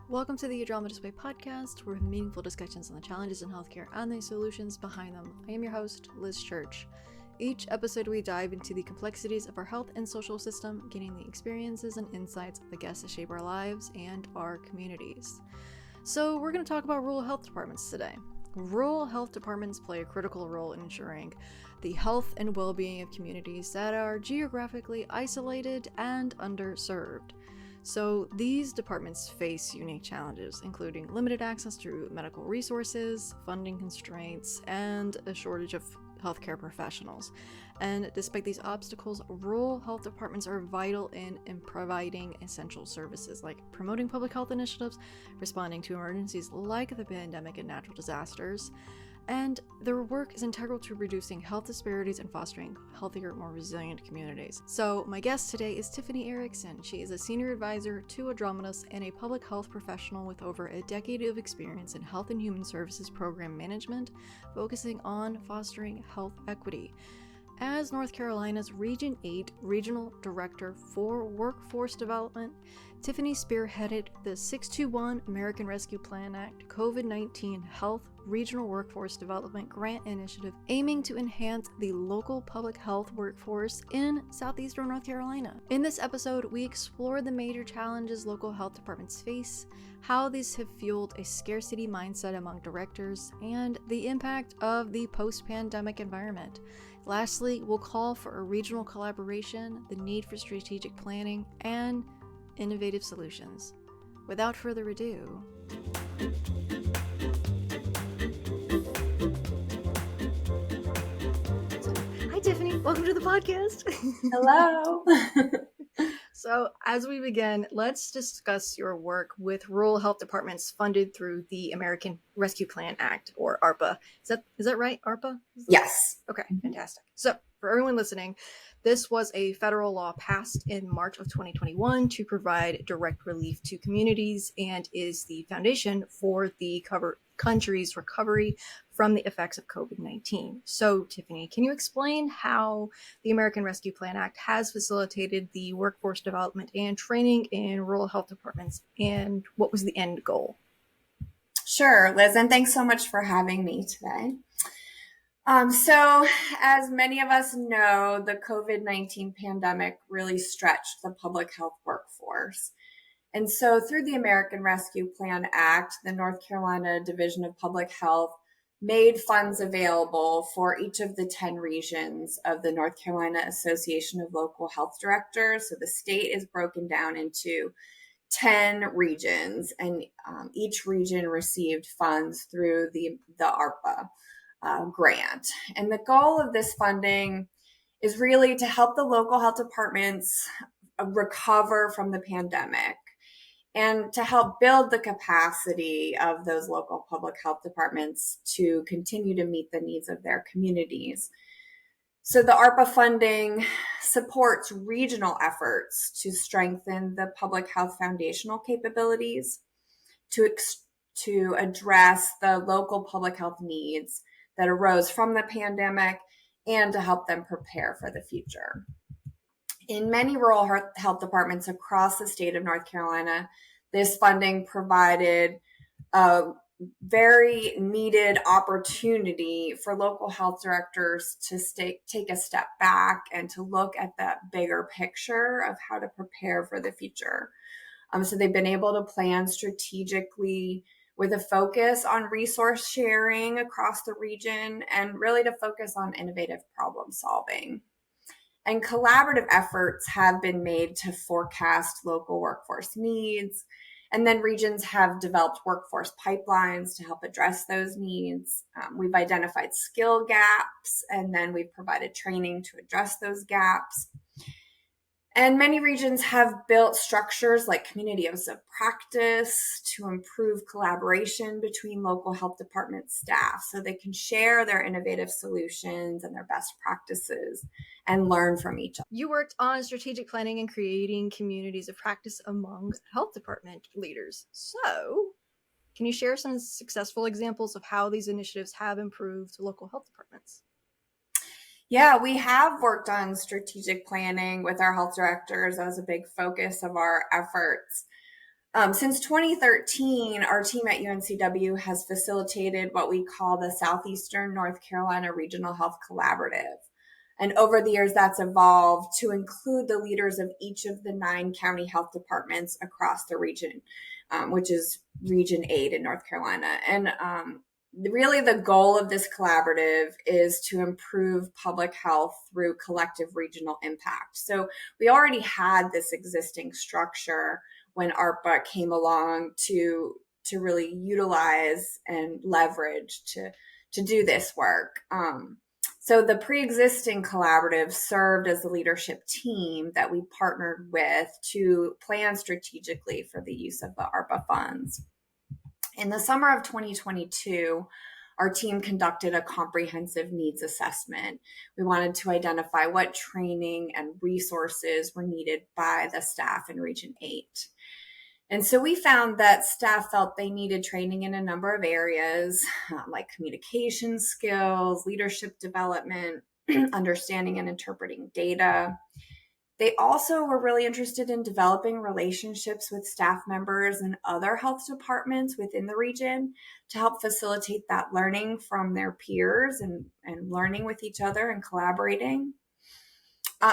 Welcome to the Andromeda Way podcast, where we have meaningful discussions on the challenges in healthcare and the solutions behind them. I am your host, Liz Church. Each episode, we dive into the complexities of our health and social system, gaining the experiences and insights of the guests that shape our lives and our communities. So, we're going to talk about rural health departments today. Rural health departments play a critical role in ensuring the health and well-being of communities that are geographically isolated and underserved. So these departments face unique challenges, including limited access to medical resources, funding constraints, and a shortage of healthcare professionals. And despite these obstacles, rural health departments are vital in providing essential services like promoting public health initiatives, responding to emergencies like the pandemic and natural disasters, and their work is integral to reducing health disparities and fostering healthier, more resilient communities. So my guest today is Tiffany Erichsen. She is a senior advisor to Andromedas and a public health professional with over a decade of experience in health and human services program management, focusing on fostering health equity. As North Carolina's Region 8 Regional Director for Workforce Development, Tiffany spearheaded the 621 American Rescue Plan Act COVID-19 Health Regional Workforce Development Grant Initiative, aiming to enhance the local public health workforce in southeastern North Carolina. In this episode, we explore the major challenges local health departments face, how these have fueled a scarcity mindset among directors, and the impact of the post-pandemic environment. Lastly, we'll call for a regional collaboration, the need for strategic planning, and innovative solutions. Without further ado, hi Tiffany, welcome to the podcast. Hello. So as we begin, let's discuss your work with rural health departments funded through the American Rescue Plan Act, or ARPA. Is that right, ARPA? Yes. Okay, fantastic. So for everyone listening, this was a federal law passed in March of 2021 to provide direct relief to communities and is the foundation for the country's recovery from the effects of COVID-19. So, Tiffany, can you explain how the American Rescue Plan Act has facilitated the workforce development and training in rural health departments, and what was the end goal? Sure, Liz, and thanks so much for having me today. So, as many of us know, the COVID-19 pandemic really stretched the public health workforce. And so through the American Rescue Plan Act, the North Carolina Division of Public Health made funds available for each of the 10 regions of the North Carolina Association of Local Health Directors. So the state is broken down into 10 regions, and each region received funds through the ARPA grant. And the goal of this funding is really to help the local health departments recover from the pandemic and to help build the capacity of those local public health departments to continue to meet the needs of their communities. So the ARPA funding supports regional efforts to strengthen the public health foundational capabilities, to address the local public health needs that arose from the pandemic, and to help them prepare for the future. In many rural health departments across the state of North Carolina, this funding provided a very needed opportunity for local health directors to take a step back and to look at that bigger picture of how to prepare for the future. So they've been able to plan strategically with a focus on resource sharing across the region and really to focus on innovative problem solving. And collaborative efforts have been made to forecast local workforce needs. And then regions have developed workforce pipelines to help address those needs. We've identified skill gaps, and then we've provided training to address those gaps. And many regions have built structures like communities of practice to improve collaboration between local health department staff so they can share their innovative solutions and their best practices and learn from each other. You worked on strategic planning and creating communities of practice among health department leaders. So, can you share some successful examples of how these initiatives have improved local health departments? Yeah, we have worked on strategic planning with our health directors as a big focus of our efforts. Since 2013, our team at UNCW has facilitated what we call the Southeastern North Carolina Regional Health Collaborative. And over the years, that's evolved to include the leaders of each of the 9 county health departments across the region, which is Region 8 in North Carolina. And really the goal of this collaborative is to improve public health through collective regional impact. So we already had this existing structure when ARPA came along to really utilize and leverage to do this work. So the pre-existing collaborative served as the leadership team that we partnered with to plan strategically for the use of the ARPA funds. In the summer of 2022, our team conducted a comprehensive needs assessment. We wanted to identify what training and resources were needed by the staff in Region 8. And so we found that staff felt they needed training in a number of areas, like communication skills, leadership development, understanding and interpreting data. They also were really interested in developing relationships with staff members and other health departments within the region to help facilitate that learning from their peers and learning with each other and collaborating.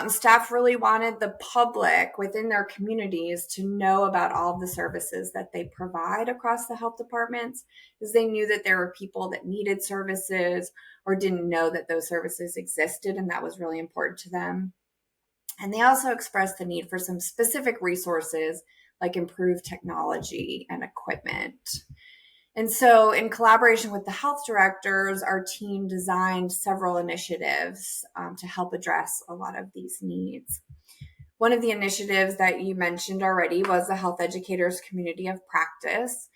Staff really wanted the public within their communities to know about all of the services that they provide across the health departments, because they knew that there were people that needed services or didn't know that those services existed, and that was really important to them. And they also expressed the need for some specific resources like improved technology and equipment. And so in collaboration with the health directors, our team designed several initiatives to help address a lot of these needs. One of the initiatives that you mentioned already was the Health Educators Community of Practice.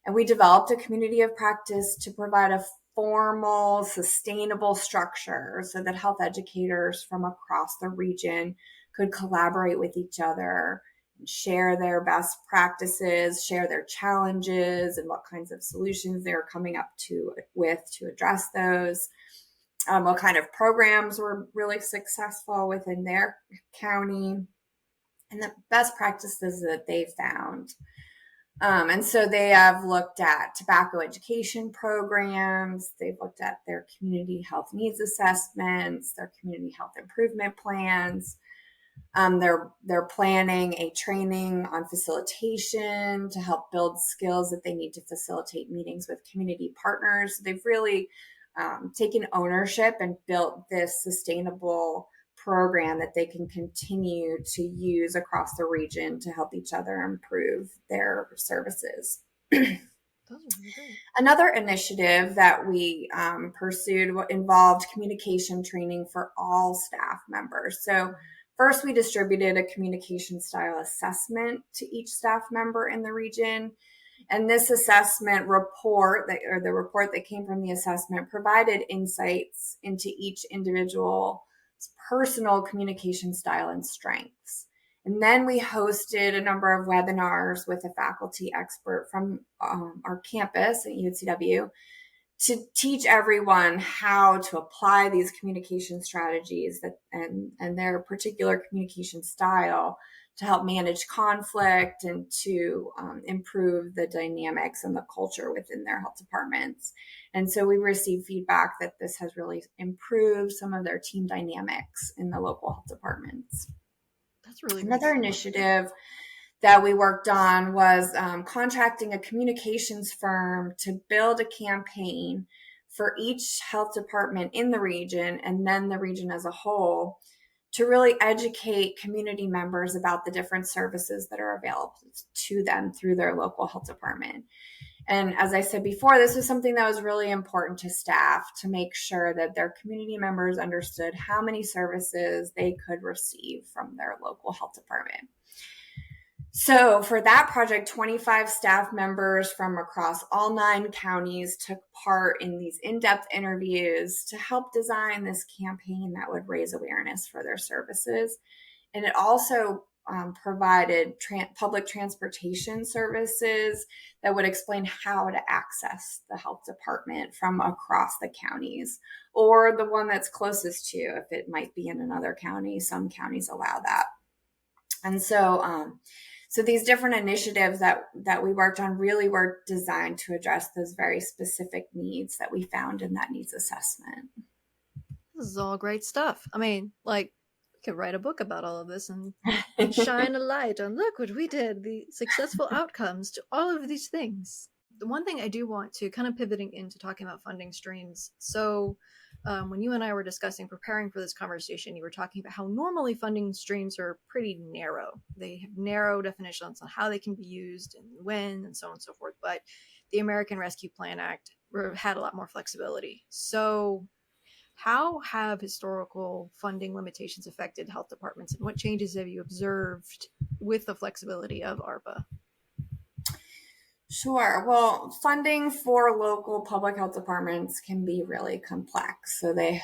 And we developed a community of practice to provide a formal, sustainable structure so that health educators from across the region could collaborate with each other, share their best practices, share their challenges and what kinds of solutions they're coming up with to address those, what kind of programs were really successful within their county, and the best practices that they found. And so they have looked at tobacco education programs. They've looked at their community health needs assessments, their community health improvement plans. They're planning a training on facilitation to help build skills that they need to facilitate meetings with community partners. They've really taken ownership and built this sustainable program that they can continue to use across the region to help each other improve their services. Another initiative that we pursued involved communication training for all staff members. So first, we distributed a communication style assessment to each staff member in the region. And this assessment report, the report that came from the assessment, provided insights into each individual's personal communication style and strengths. And then we hosted a number of webinars with a faculty expert from our campus at UNCW to teach everyone how to apply these communication strategies and their particular communication style to help manage conflict and to improve the dynamics and the culture within their health departments. And so we received feedback that this has really improved some of their team dynamics in the local health departments. That's really another initiative that we worked on was contracting a communications firm to build a campaign for each health department in the region and then the region as a whole to really educate community members about the different services that are available to them through their local health department. And as I said before, this was something that was really important to staff to make sure that their community members understood how many services they could receive from their local health department. So for that project, 25 staff members from across all 9 counties took part in these in-depth interviews to help design this campaign that would raise awareness for their services. And it also provided public transportation services that would explain how to access the health department from across the counties, or the one that's closest to you if it might be in another county. Some counties allow that. And so So these different initiatives that we worked on really were designed to address those very specific needs that we found in that needs assessment. This is all great stuff. I mean, like, we could write a book about all of this and shine a light on, look what we did, the successful outcomes to all of these things. The one thing I do want to kind of pivoting into talking about funding streams. So, when you and I were discussing preparing for this conversation, you were talking about how normally funding streams are pretty narrow. They have narrow definitions on how they can be used and when and so on and so forth. But the American Rescue Plan Act had a lot more flexibility. So, how have historical funding limitations affected health departments, and what changes have you observed with the flexibility of ARPA? Sure. Well, funding for local public health departments can be really complex. So they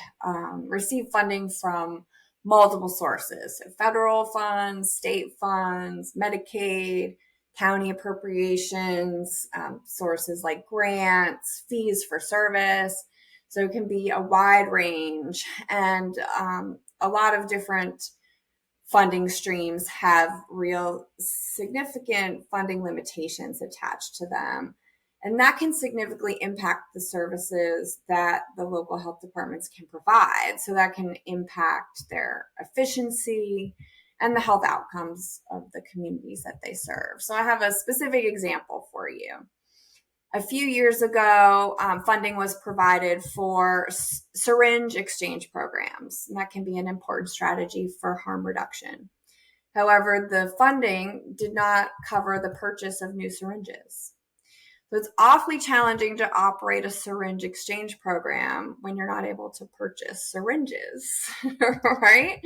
receive funding from multiple sources: so federal funds, state funds, Medicaid, county appropriations, sources like grants, fees for service. So it can be a wide range, and a lot of different funding streams have real significant funding limitations attached to them. And that can significantly impact the services that the local health departments can provide. So that can impact their efficiency and the health outcomes of the communities that they serve. So I have a specific example for you. A few years ago, funding was provided for syringe exchange programs, and that can be an important strategy for harm reduction. However, the funding did not cover the purchase of new syringes. So it's awfully challenging to operate a syringe exchange program when you're not able to purchase syringes, right?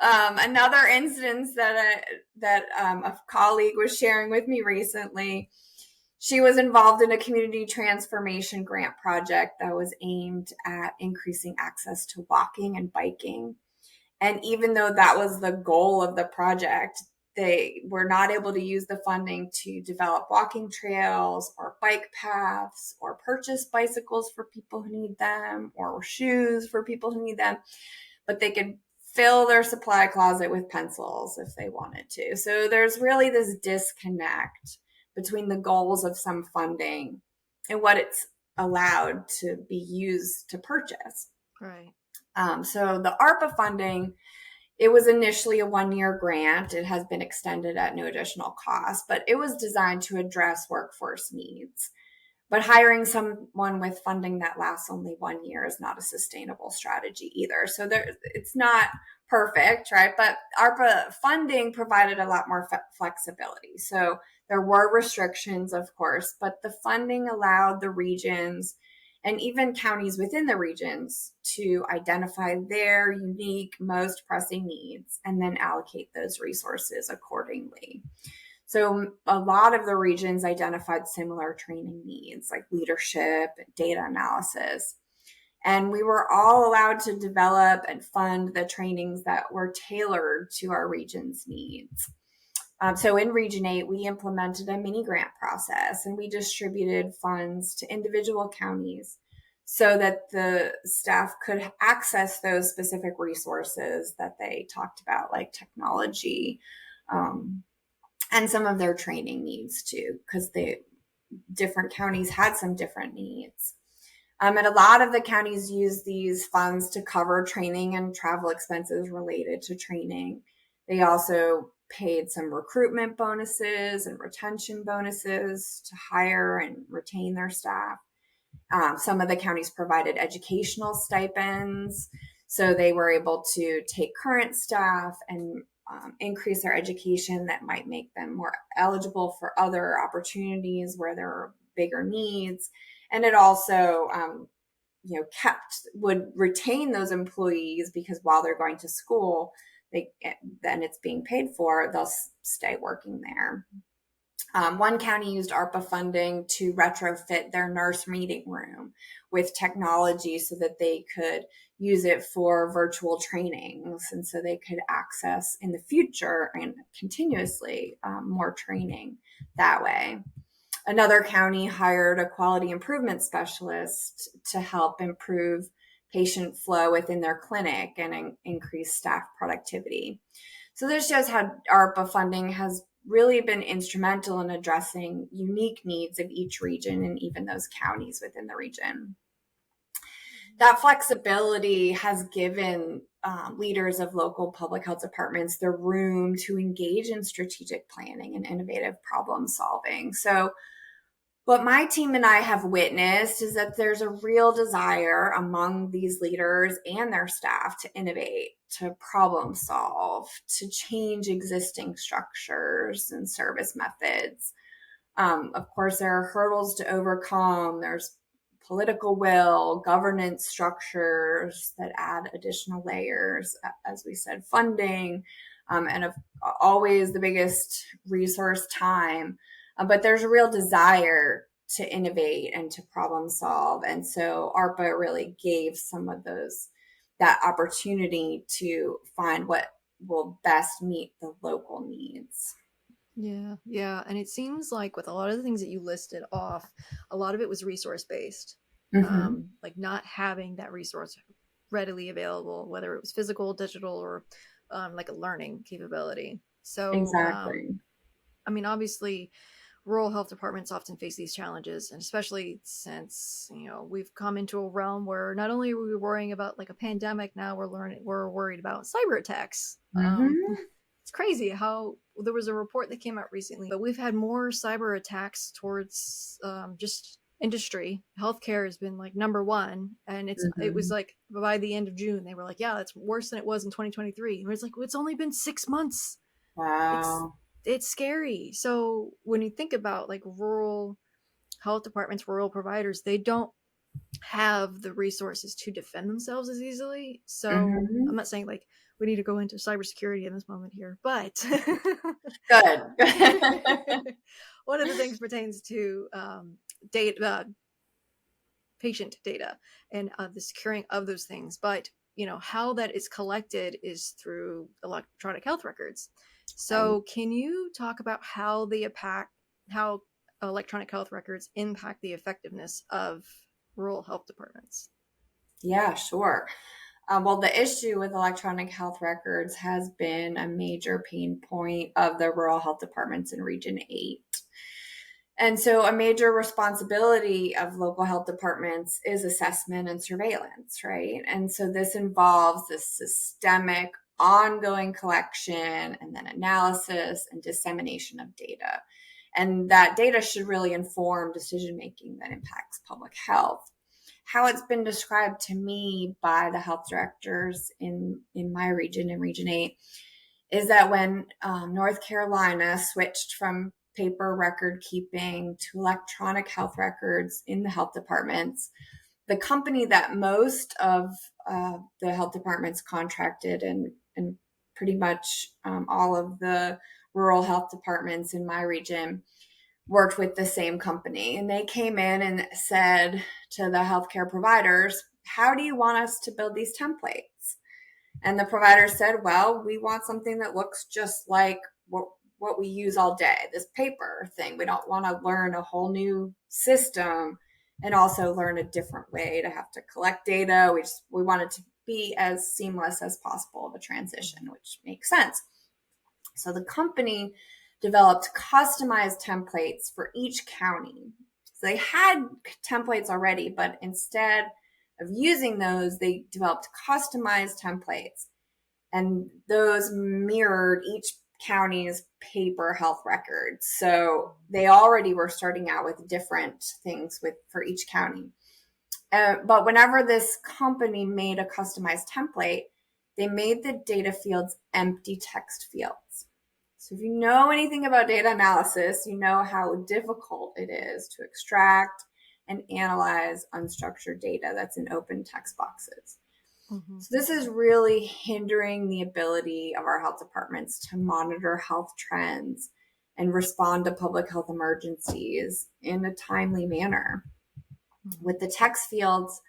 Another instance that a colleague was sharing with me recently, she was involved in a community transformation grant project that was aimed at increasing access to walking and biking. And even though that was the goal of the project, they were not able to use the funding to develop walking trails or bike paths or purchase bicycles for people who need them or shoes for people who need them. But they could fill their supply closet with pencils if they wanted to. So there's really this disconnect between the goals of some funding and what it's allowed to be used to purchase. Right. So the ARPA funding, it was initially a 1-year grant. It has been extended at no additional cost, but it was designed to address workforce needs. But hiring someone with funding that lasts only 1 year is not a sustainable strategy either. So it's not perfect, right? But ARPA funding provided a lot more flexibility. So there were restrictions, of course, but the funding allowed the regions and even counties within the regions to identify their unique, most pressing needs and then allocate those resources accordingly. So a lot of the regions identified similar training needs like leadership and data analysis. And we were all allowed to develop and fund the trainings that were tailored to our region's needs. So in Region 8, we implemented a mini grant process and we distributed funds to individual counties so that the staff could access those specific resources that they talked about, like technology, and some of their training needs too, because the different counties had some different needs. And a lot of the counties use these funds to cover training and travel expenses related to training. They also paid some recruitment bonuses and retention bonuses to hire and retain their staff. Some of the counties provided educational stipends, so they were able to take current staff and increase their education that might make them more eligible for other opportunities where there are bigger needs. And it also, would retain those employees because while they're going to school, then it's being paid for, they'll stay working there. One county used ARPA funding to retrofit their nurse meeting room with technology so that they could use it for virtual trainings. And so they could access in the future and continuously more training that way. Another county hired a quality improvement specialist to help improve patient flow within their clinic and increase staff productivity. So this shows how ARPA funding has really been instrumental in addressing unique needs of each region and even those counties within the region. That flexibility has given leaders of local public health departments the room to engage in strategic planning and innovative problem solving. So what my team and I have witnessed is that there's a real desire among these leaders and their staff to innovate, to problem solve, to change existing structures and service methods. Of course, there are hurdles to overcome. There's political will, governance structures that add additional layers, as we said, funding, and always the biggest resource, time. But there's a real desire to innovate and to problem solve. And so ARPA really gave some of that opportunity to find what will best meet the local needs. Yeah. And it seems like with a lot of the things that you listed off, a lot of it was resource based. Mm-hmm. Like not having that resource readily available, whether it was physical, digital, or like a learning capability. So, Exactly. I mean, obviously, rural health departments often face these challenges, and especially since we've come into a realm where not only are we worrying about like a pandemic, now we're worried about cyber attacks. Mm-hmm. It's crazy how there was a report that came out recently, but we've had more cyber attacks towards just industry. Healthcare has been like number one, and it was Mm-hmm. like by the end of June they were like, yeah, it's worse than it was in 2023. And it's like, well, it's only been 6 months. It's Wow. it's scary. So when you think about like rural health departments, rural providers, they don't have the resources to defend themselves as easily. So I'm Mm-hmm. not saying like we need to go into cybersecurity in this moment here, but Good. one of the things pertains to data, patient data, and the securing of those things. But how that is collected is through electronic health records. Right. So can you talk about how how electronic health records impact the effectiveness of rural health departments? Yeah, sure. Well, the issue with electronic health records has been a major pain point of the rural health departments in Region 8. And so, a major responsibility of local health departments is assessment and surveillance, right? And so, this involves this systemic, ongoing collection and then analysis and dissemination of data. And that data should really inform decision making that impacts public health. How it's been described to me by the health directors in my region, in Region 8, is that when North Carolina switched from paper record keeping to electronic health records in the health departments, the company that most of the health departments contracted and pretty much all of the rural health departments in my region worked with the same company. And they came in and said to the healthcare providers, how do you want us to build these templates? And the provider said, well, we want something that looks just like what we use all day, this paper thing. We don't want to learn a whole new system and also learn a different way to have to collect data. We want it to be as seamless as possible of a transition, which makes sense. So the company developed customized templates for each county. So they had templates already, but instead of using those, they developed customized templates, and those mirrored each county's paper health records. So they already were starting out with different things for each county. But whenever this company made a customized template, they made the data fields empty text fields. So if you know anything about data analysis, you know how difficult it is to extract and analyze unstructured data that's in open text boxes. Mm-hmm. So this is really hindering the ability of our health departments to monitor health trends and respond to public health emergencies in a timely manner. Mm-hmm. With the text fields,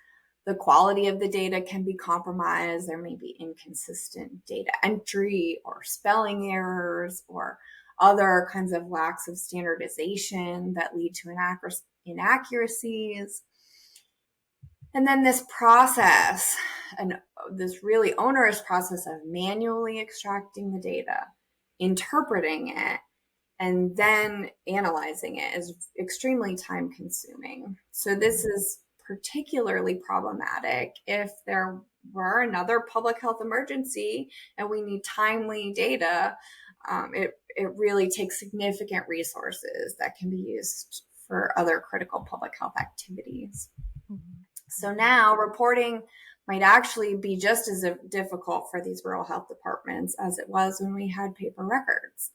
the quality of the data can be compromised. There may be inconsistent data entry or spelling errors or other kinds of lacks of standardization that lead to inaccuracies. And then this process, and this really onerous process of manually extracting the data, interpreting it, and then analyzing it is extremely time consuming. So this is particularly problematic if there were another public health emergency and we need timely data. It really takes significant resources that can be used for other critical public health activities. Mm-hmm. So now reporting might actually be just as difficult for these rural health departments as it was when we had paper records.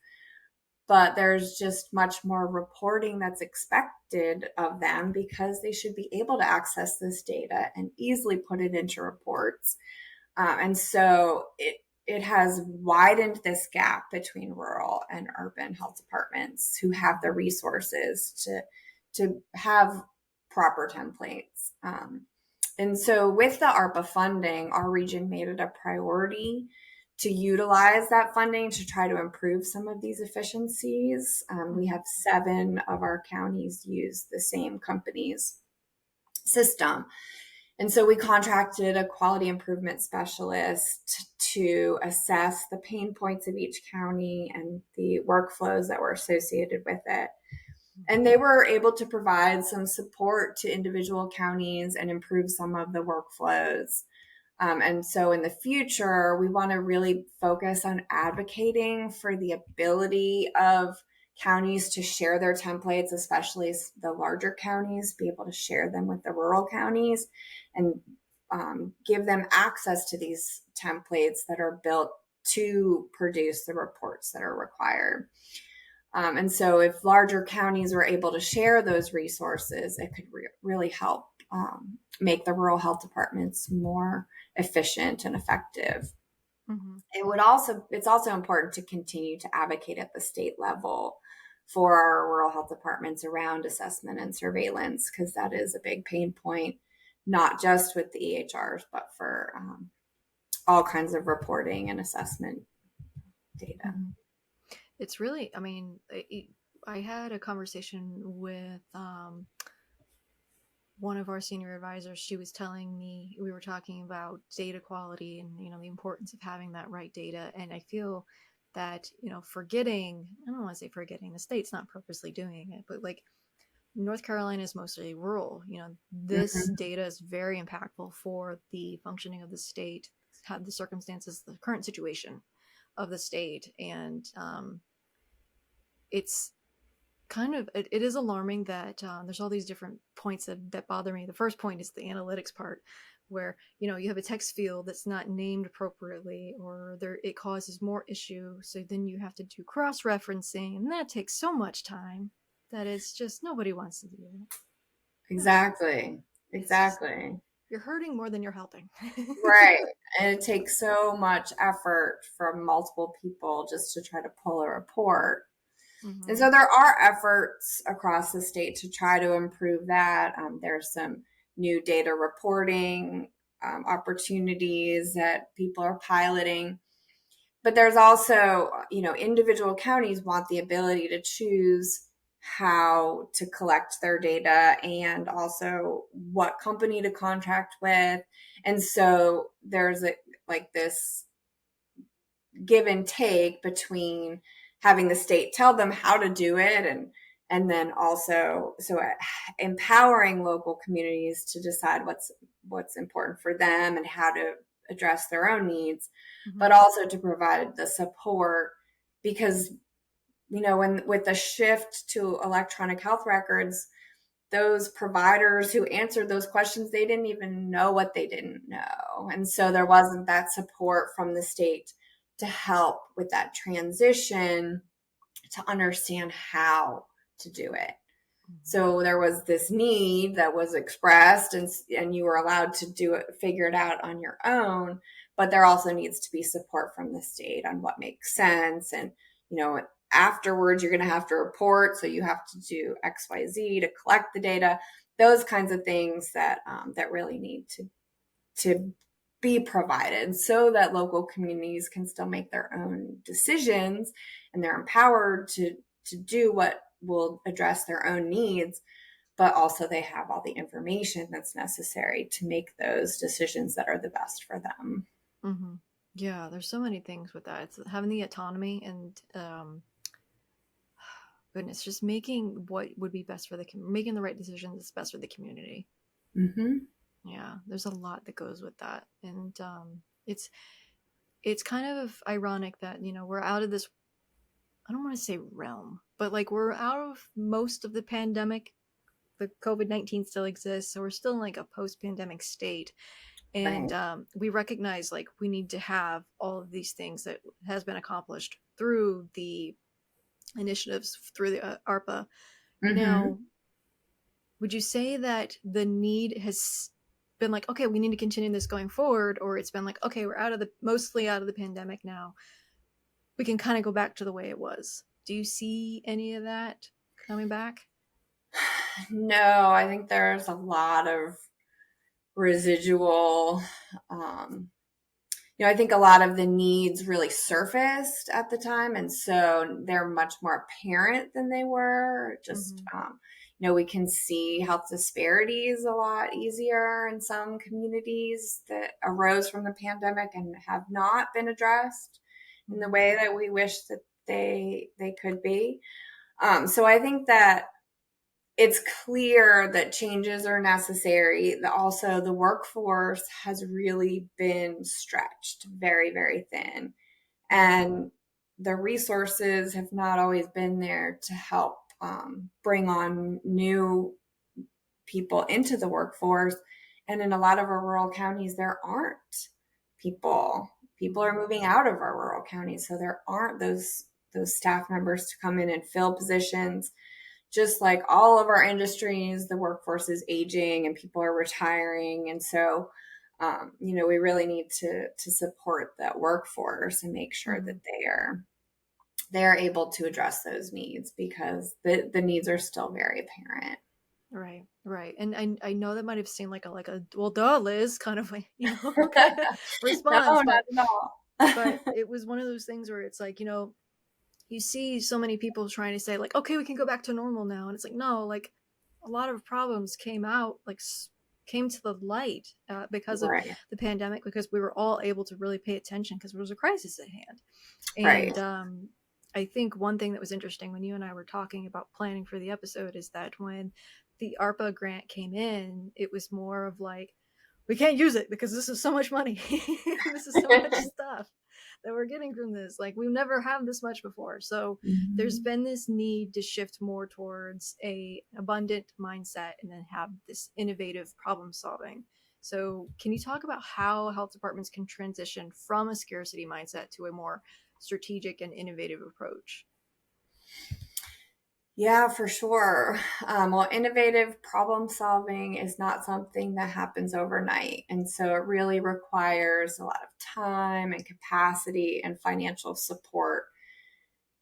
But there's just much more reporting that's expected of them because they should be able to access this data and easily put it into reports. And so it has widened this gap between rural and urban health departments who have the resources to have proper templates. And so with the ARPA funding, our region made it a priority to utilize that funding to try to improve some of these efficiencies. We have 7 of our counties use the same company's system. And so we contracted a quality improvement specialist to assess the pain points of each county and the workflows that were associated with it. And they were able to provide some support to individual counties and improve some of the workflows. And so in the future, we want to really focus on advocating for the ability of counties to share their templates, especially the larger counties, be able to share them with the rural counties and give them access to these templates that are built to produce the reports that are required. And so if larger counties were able to share those resources, it could really help make the rural health departments more efficient and effective. Mm-hmm. It's also important to continue to advocate at the state level for our rural health departments around assessment and surveillance, because that is a big pain point, not just with the EHRs, but for all kinds of reporting and assessment data. Mm-hmm. It's really, I mean, I had a conversation with one of our senior advisors. She was telling me, we were talking about data quality and, the importance of having that right data. And I feel that, forgetting, I don't want to say forgetting, the state's not purposely doing it, but like North Carolina is mostly rural. This mm-hmm. data is very impactful for the functioning of the state, the circumstances, the current situation of the state. And it's kind of, it is alarming that there's all these different points that bother me. The first point is the analytics part, where you have a text field that's not named appropriately, or it causes more issue. So then you have to do cross-referencing, and that takes so much time that it's just nobody wants to do it. Exactly. Just, you're hurting more than you're helping. Right. And it takes so much effort from multiple people just to try to pull a report. Mm-hmm. And so there are efforts across the state to try to improve that. There's some new data reporting opportunities that people are piloting. But there's also, individual counties want the ability to choose how to collect their data and also what company to contract with. And so there's this give and take between having the state tell them how to do it and then also empowering local communities to decide what's important for them and how to address their own needs, mm-hmm. but also to provide the support, because when with the shift to electronic health records, those providers who answered those questions, they didn't even know what they didn't know, and so there wasn't that support from the state to help with that transition to understand how to do it. Mm-hmm. So there was this need that was expressed and you were allowed to do it, figure it out on your own, but there also needs to be support from the state on what makes sense. And, afterwards you're going to have to report. So you have to do XYZ to collect the data, those kinds of things that really need to be provided so that local communities can still make their own decisions and they're empowered to do what will address their own needs, but also they have all the information that's necessary to make those decisions that are the best for them. Mm-hmm. Yeah, there's so many things with that. It's having the autonomy and goodness, just making what would be best for making the right decisions that's best for the community. Mm-hmm. Yeah, there's a lot that goes with that, and it's kind of ironic that we're out of this. I don't want to say realm, but like we're out of most of the pandemic. The COVID-19 still exists, so we're still in like a post-pandemic state, and Right. we recognize like we need to have all of these things that has been accomplished through the initiatives through the ARPA. Mm-hmm. Now, would you say that the need has been like, okay, we need to continue this going forward, or it's been like, okay, we're mostly out of the pandemic now, we can kind of go back to the way it was? Do you see any of that coming back? No, I think there's a lot of residual, um, I think a lot of the needs really surfaced at the time. And so they're much more apparent than they were. Just, Mm-hmm. we can see health disparities a lot easier in some communities that arose from the pandemic and have not been addressed in the Mm-hmm. way that we wish that they could be. So I think that it's clear that changes are necessary. Also, the workforce has really been stretched very, very thin. Mm-hmm. And the resources have not always been there to help bring on new people into the workforce. And in a lot of our rural counties, there aren't people. People are Mm-hmm. moving out of our rural counties. So there aren't those staff members to come in and fill positions. Just like all of our industries, the workforce is aging and people are retiring. And so, we really need to support that workforce and make sure Mm-hmm. that they are able to address those needs, because the needs are still very apparent. Right, right. And I know that might have seemed like a well, duh, Liz, kind of like, kind of No, response, not at but all. it was one of those things where it's like, you see so many people trying to say like, okay, we can go back to normal now, and it's like, no, like a lot of problems came to the light because of Right, the pandemic, because we were all able to really pay attention because there was a crisis at hand. right. And I think one thing that was interesting when you and I were talking about planning for the episode is that when the ARPA grant came in, it was more of like, we can't use it because this is so much money. This is so much stuff that we're getting from this. Like, we've never had this much before. So there's Mhm. been this need to shift more towards a abundant mindset and then have this innovative problem solving. So can you talk about how health departments can transition from a scarcity mindset to a more strategic and innovative approach? Yeah, for sure. Well, innovative problem solving is not something that happens overnight. And so it really requires a lot of time and capacity and financial support.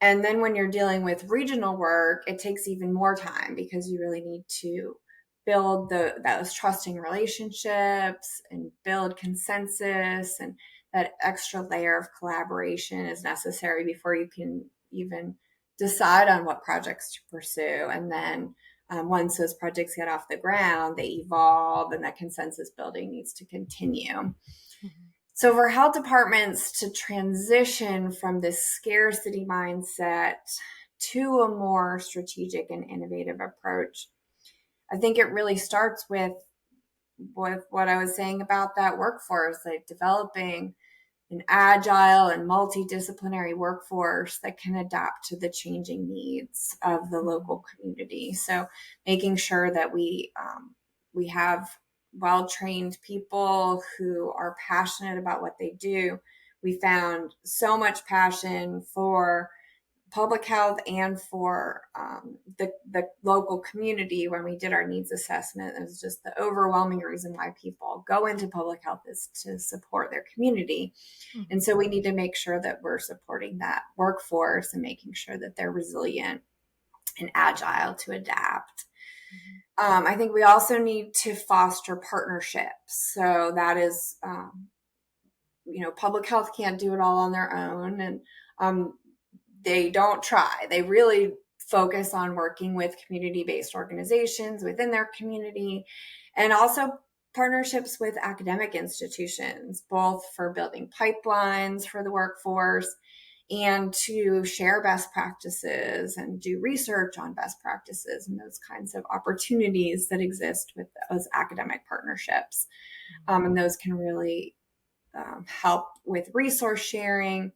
And then when you're dealing with regional work, it takes even more time, because you really need to build those trusting relationships and build consensus, and that extra layer of collaboration is necessary before you can even decide on what projects to pursue. And then once those projects get off the ground, they evolve, and that consensus building needs to continue. Mm-hmm. So, for health departments to transition from this scarcity mindset to a more strategic and innovative approach, I think it really starts with what I was saying about that workforce, like developing an agile and multidisciplinary workforce that can adapt to the changing needs of the Mm-hmm. local community. So, making sure that we have well-trained people who are passionate about what they do. We found so much passion for public health and for the local community when we did our needs assessment. It was just the overwhelming reason why people go into public health is to support their community. And Mm-hmm. so we need to make sure that we're supporting that workforce and making sure that they're resilient and agile to adapt. Mm-hmm. I think we also need to foster partnerships. So that is, public health can't do it all on their own. And they don't try. They really focus on working with community-based organizations within their community, and also partnerships with academic institutions, both for building pipelines for the workforce and to share best practices and do research on best practices and those kinds of opportunities that exist with those academic partnerships. And those can really help with resource sharing,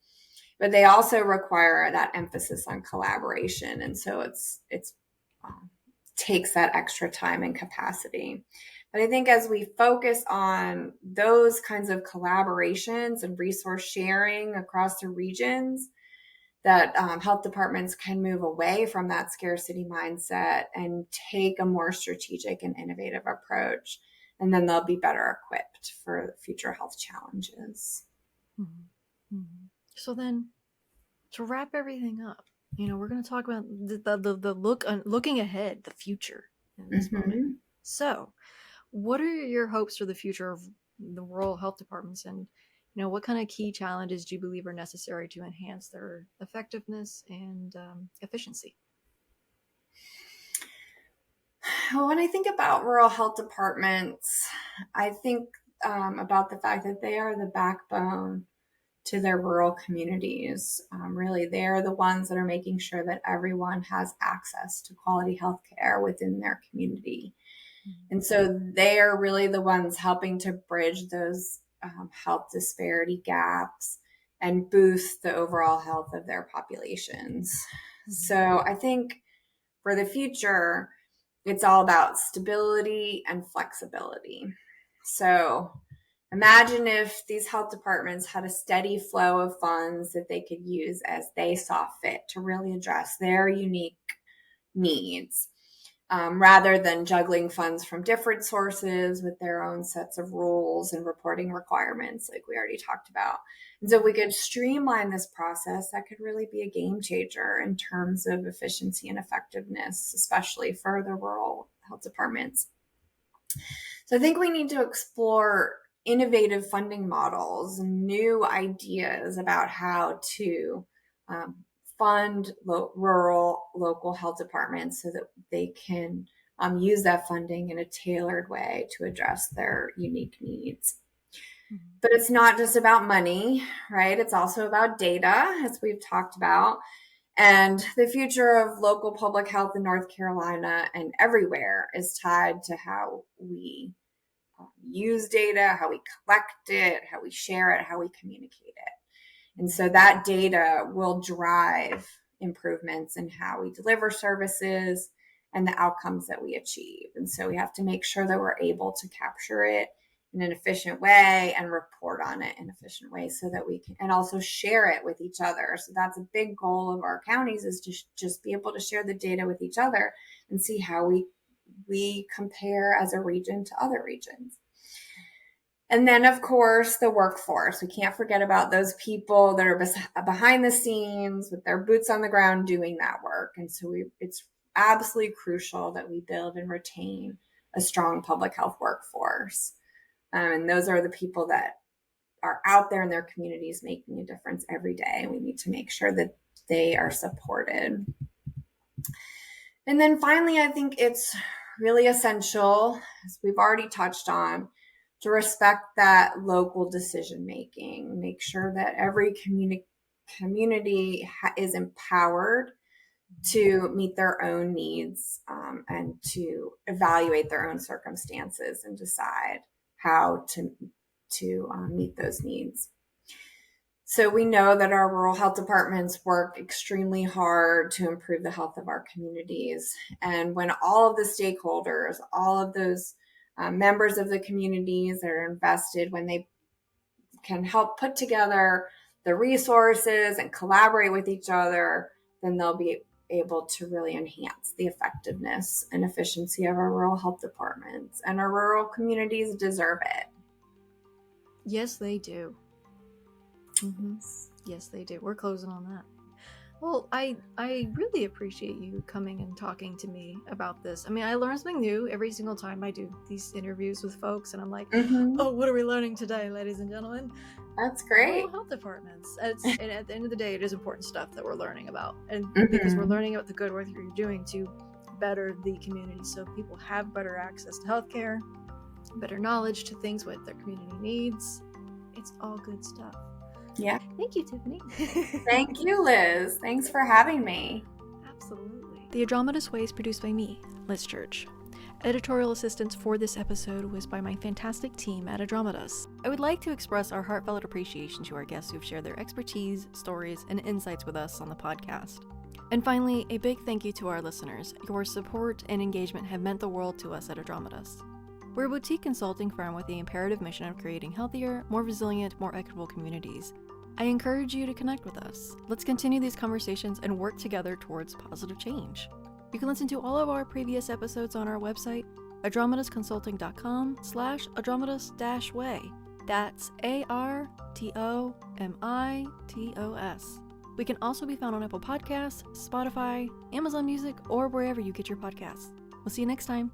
but they also require that emphasis on collaboration. And so it's takes that extra time and capacity. But I think as we focus on those kinds of collaborations and resource sharing across the regions, that health departments can move away from that scarcity mindset and take a more strategic and innovative approach. And then they'll be better equipped for future health challenges. Mm-hmm. Mm-hmm. So then, to wrap everything up, we're going to talk about the looking ahead, the future in this moment. So, what are your hopes for the future of the rural health departments, and what kind of key challenges do you believe are necessary to enhance their effectiveness and efficiency? When I think about rural health departments, I think about the fact that they are the backbone to their rural communities. Really, they're the ones that are making sure that everyone has access to quality health care within their community. And so they are really the ones helping to bridge those health disparity gaps and boost the overall health of their populations. So I think for the future, it's all about stability and flexibility. So imagine if these health departments had a steady flow of funds that they could use as they saw fit to really address their unique needs, rather than juggling funds from different sources with their own sets of rules and reporting requirements, like we already talked about. And so if we could streamline this process, that could really be a game changer in terms of efficiency and effectiveness, especially for the rural health departments. So I think we need to explore innovative funding models and new ideas about how to fund rural local health departments so that they can use that funding in a tailored way to address their unique needs. But it's not just about money, right? It's also about data, as we've talked about. And the future of local public health in North Carolina and everywhere is tied to how we use data, how we collect it, how we share it, how we communicate it. And so that data will drive improvements in how we deliver services and the outcomes that we achieve. And so we have to make sure that we're able to capture it in an efficient way and report on it in an efficient way so that we can, and also share it with each other. So that's a big goal of our counties, is to just be able to share the data with each other and see how we compare as a region to other regions. And then, of course, the workforce. We can't forget about those people that are behind the scenes with their boots on the ground doing that work. And so it's absolutely crucial that we build and retain a strong public health workforce. And those are the people that are out there in their communities making a difference every day. We need to make sure that they are supported. And then finally, I think it's really essential, as we've already touched on, to respect that local decision making, make sure that every community is empowered to meet their own needs and to evaluate their own circumstances and decide how to meet those needs. So we know that our rural health departments work extremely hard to improve the health of our communities. And when all of the stakeholders, all of those members of the communities that are invested, when they can help put together the resources and collaborate with each other, then they'll be able to really enhance the effectiveness and efficiency of our rural health departments. And our rural communities deserve it. Yes, they do. Mm-hmm. Yes, they do. We're closing on that. Well, I really appreciate you coming and talking to me about this. I mean, I learn something new every single time I do these interviews with folks, and I'm like, oh, what are we learning today, ladies and gentlemen? That's great. Rural health departments. And at the end of the day, it is important stuff that we're learning about, and because we're learning about the good work you're doing to better the community, so people have better access to healthcare, better knowledge to things what their community needs. It's all good stuff. Yeah. Thank you, Tiffany. Thank you, Liz. Thanks for having me. Absolutely. The Andromeda's Way is produced by me, Liz Church. Editorial assistance for this episode was by my fantastic team at Andromeda's. I would like to express our heartfelt appreciation to our guests who've shared their expertise, stories, and insights with us on the podcast. And finally, a big thank you to our listeners. Your support and engagement have meant the world to us at Andromeda's. We're a boutique consulting firm with the imperative mission of creating healthier, more resilient, more equitable communities. I encourage you to connect with us. Let's continue these conversations and work together towards positive change. You can listen to all of our previous episodes on our website, andromedasconsulting.com/andromedas-way. That's ARTOMITOS. We can also be found on Apple Podcasts, Spotify, Amazon Music, or wherever you get your podcasts. We'll see you next time.